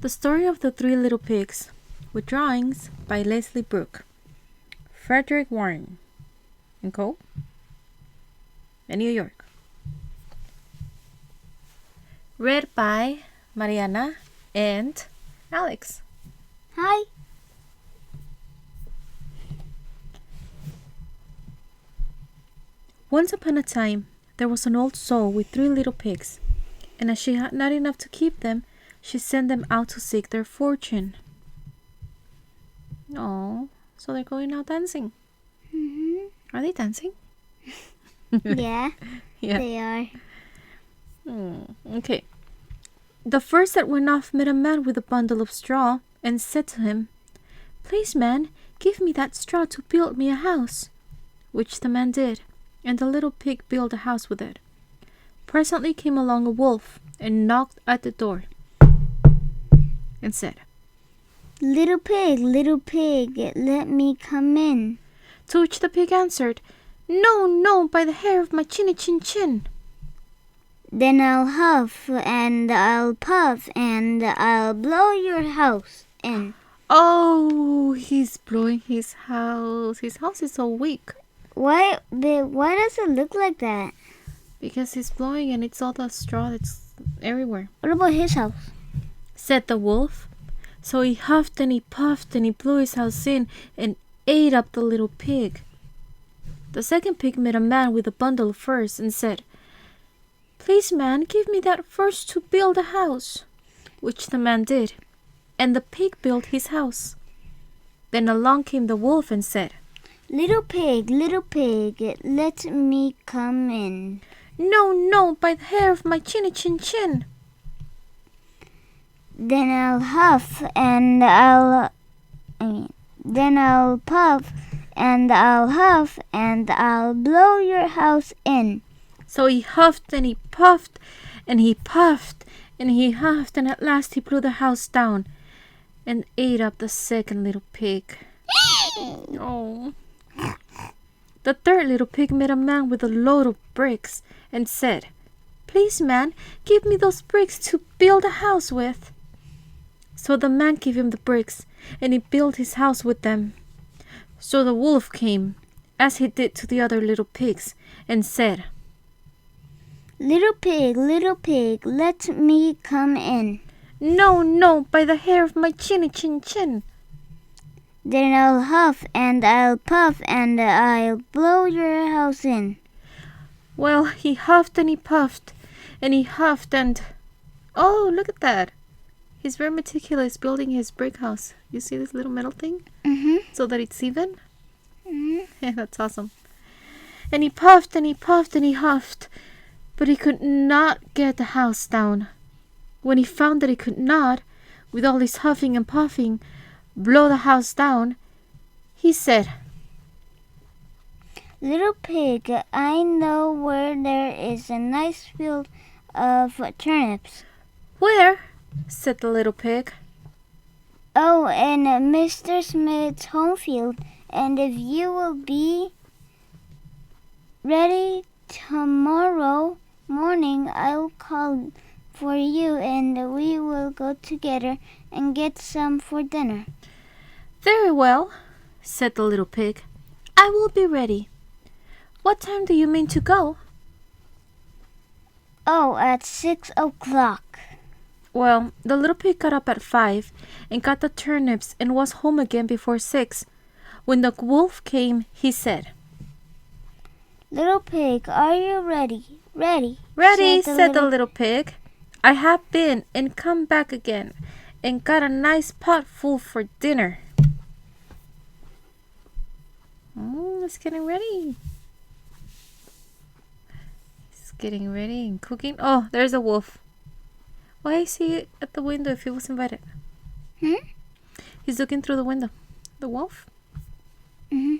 The Story of the Three Little Pigs, with drawings by Leslie Brooke, Frederick Warren & Co. in New York. Read by Mariana and Alex. Hi. Once upon a time, there was an old soul with 3 little pigs, and as she had not enough to keep them, she sent them out to seek their fortune. Oh, so they're going out dancing. Mm-hmm. Are they dancing? Yeah, Yeah. they are. Okay. The first that went off met a man with a bundle of straw and said to him, "Please, man, give me that straw to build me a house." Which the man did, and the little pig built a house with it. Presently came along a wolf and knocked at the door and said, Little pig, let me come in. to which the pig answered, "No, no, by the hair of my chinny chin chin." Then I'll huff and I'll puff and I'll blow your house in. Oh, he's blowing his house. His house is so weak. Why does it look like that? Because he's blowing and it's all the straw that's everywhere, What about his house? said the wolf. So he huffed and he puffed and he blew his house in and ate up the little pig. The second pig met a man with a bundle of furs and said, "Please, man, give me that furs to build a house." Which the man did, and the pig built his house. Then along came the wolf and said, Little pig, let me come in. "No, no, by the hair of my chinny chin chin." Then I'll huff and I'll puff and I'll huff and I'll blow your house in. So he huffed and he puffed and he puffed and he huffed, and at last he blew the house down and ate up the second little pig. Oh. The third little pig met a man with a load of bricks and said, "Please, man, give me those bricks to build a house with." So the man gave him the bricks, and he built his house with them. So the wolf came, as he did to the other little pigs, and said, Little pig, let me come in. "No, no, by the hair of my chinny chin chin." Then I'll huff and I'll puff and I'll blow your house in. Well, he huffed and he puffed and he huffed and... Oh, look at that. He's very meticulous building his brick house. You see this little metal thing? Mm-hmm. So that it's even? Mm-hmm. Yeah, that's awesome. And he puffed and he puffed and he huffed, but he could not get the house down. When he found that he could not, with all his huffing and puffing, blow the house down, he said, Little pig, I know where there is a nice field of turnips. "Where?" said the little pig. Oh, in Mr. Smith's home field, and if you will be ready tomorrow morning, I'll call for you and we will go together and get some for dinner. "Very well," said the little pig. "I will be ready. What time do you mean to go?" Oh, at 6 o'clock. Well, the little pig got up at 5 and got the turnips and was home again before 6. When the wolf came, he said, Little pig, are you ready? Ready. "Ready," said the little pig. "I have been and come back again and got a nice pot full for dinner." Oh, it's getting ready. It's getting ready and cooking. Oh, there's a wolf. Why is he at the window if he was invited? He's looking through the window. The wolf? Mm-hmm.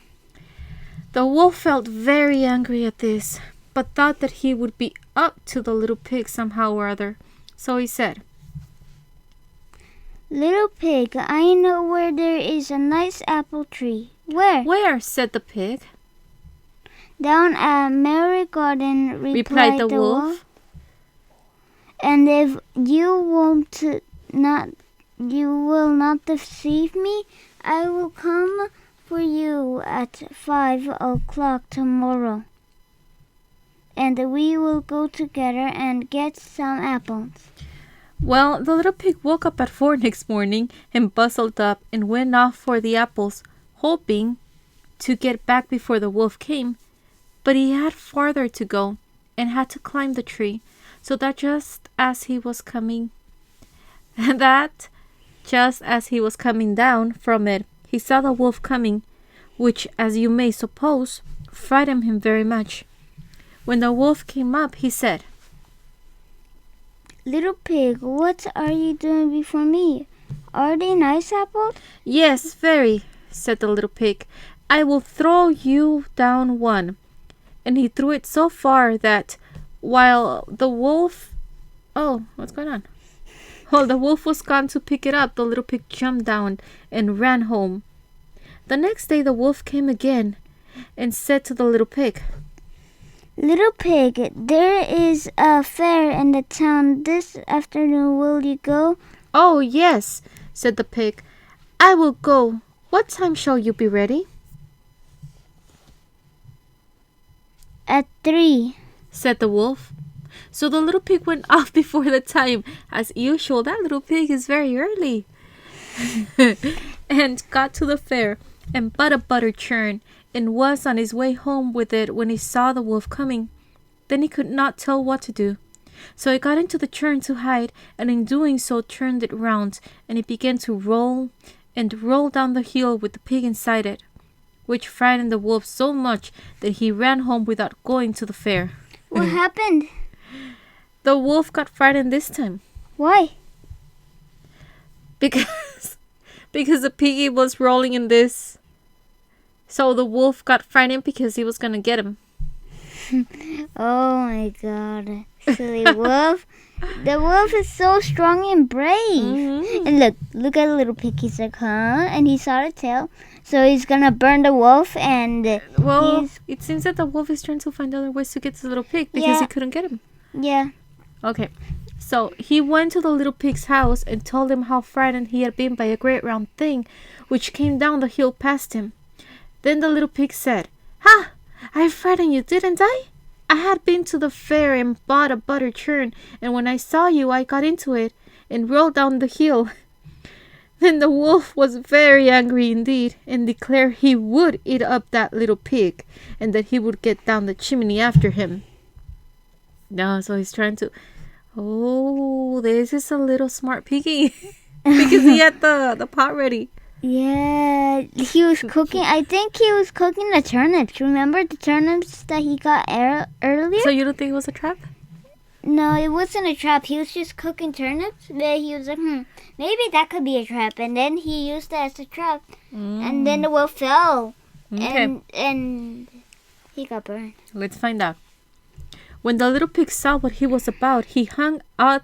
The wolf felt very angry at this, but thought that he would be up to the little pig somehow or other. So he said, Little pig, I know where there is a nice apple tree. Where? "Where?" said the pig. Down at Mary Garden, Replied the wolf. And if you won't not You will not deceive me. I will come for you at 5 o'clock tomorrow, and we will go together and get some apples. Well, the little pig woke up at 4 next morning and bustled up and went off for the apples, hoping to get back before the wolf came. But he had farther to go and had to climb the tree, so that just as he was coming down from it, he saw the wolf coming, which, as you may suppose, frightened him very much. When the wolf came up, he said, Little pig, what are you doing before me? Are they nice apples? Yes, very, said the little pig. I will throw you down one. And he threw it so far that while the wolf... Oh, what's going on? While the wolf was gone to pick it up, the little pig jumped down and ran home. The next day the wolf came again and said to the little pig, Little pig, there is a fair in the town this afternoon. Will you go? Oh, yes, said the pig. I will go. What time shall you be ready? At 3. Said the wolf. So the little pig went off before the time. As usual, that little pig is very early. And got to the fair and bought a butter churn and was on his way home with it when he saw the wolf coming. Then he could not tell what to do. So he got into the churn to hide, and in doing so turned it round, and it began to roll down the hill with the pig inside it, which frightened the wolf so much that he ran home without going to the fair. What happened? The wolf got frightened this time. Why? Because the piggy was rolling in this. So the wolf got frightened because he was going to get him. Oh my god. Silly wolf. The wolf is so strong and brave. Mm-hmm. And look at the little pig. He's like, huh? And he saw the tail. So he's gonna burn the wolf and... Well, it seems that the wolf is trying to find other ways to get to the little pig because he couldn't get him. Yeah. Okay. So he went to the little pig's house and told him how frightened he had been by a great round thing which came down the hill past him. Then the little pig said, Ha! I frightened you, didn't I? I had been to the fair and bought a butter churn, and when I saw you, I got into it and rolled down the hill. Then the wolf was very angry indeed, and declared he would eat up that little pig, and that he would get down the chimney after him. No, so he's trying to... Oh, this is a little smart piggy. Because he had the pot ready. Yeah, he was cooking. I think he was cooking the turnips. Remember the turnips that he got earlier? So you don't think it was a trap? No, it wasn't a trap. He was just cooking turnips. But he was like, maybe that could be a trap. And then he used that as a trap. And then the wolf fell. Okay. And he got burned. Let's find out. When the little pig saw what he was about, he hung on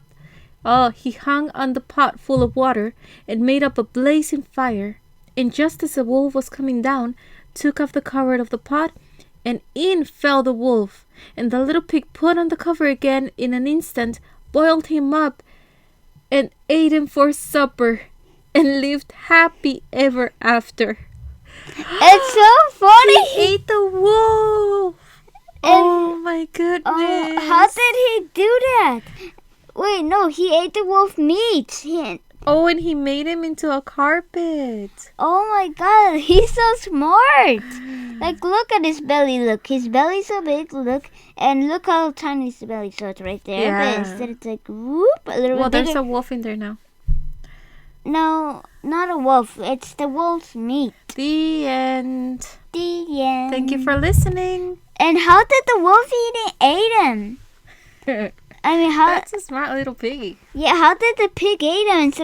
the pot full of water and made up a blazing fire. And just as the wolf was coming down, took off the cover of the pot, and in fell the wolf. And the little pig put on the cover again in an instant, boiled him up, and ate him for supper, and lived happy ever after. It's so funny. He ate the wolf. Oh my goodness. How did he do that? Wait, no, he ate the wolf meat. And he made him into a carpet. Oh my god, he's so smart. Like, look at his belly, look. His belly's so big, look. And look how tiny his belly is. So it's right there. Yeah. But instead it's like, whoop, a little bit bigger. There's a wolf in there now. No, not a wolf. It's the wolf's meat. The end. The end. Thank you for listening. And how did the wolf eat him? I mean, how... That's a smart little piggy. Yeah, how did the pig eat him instead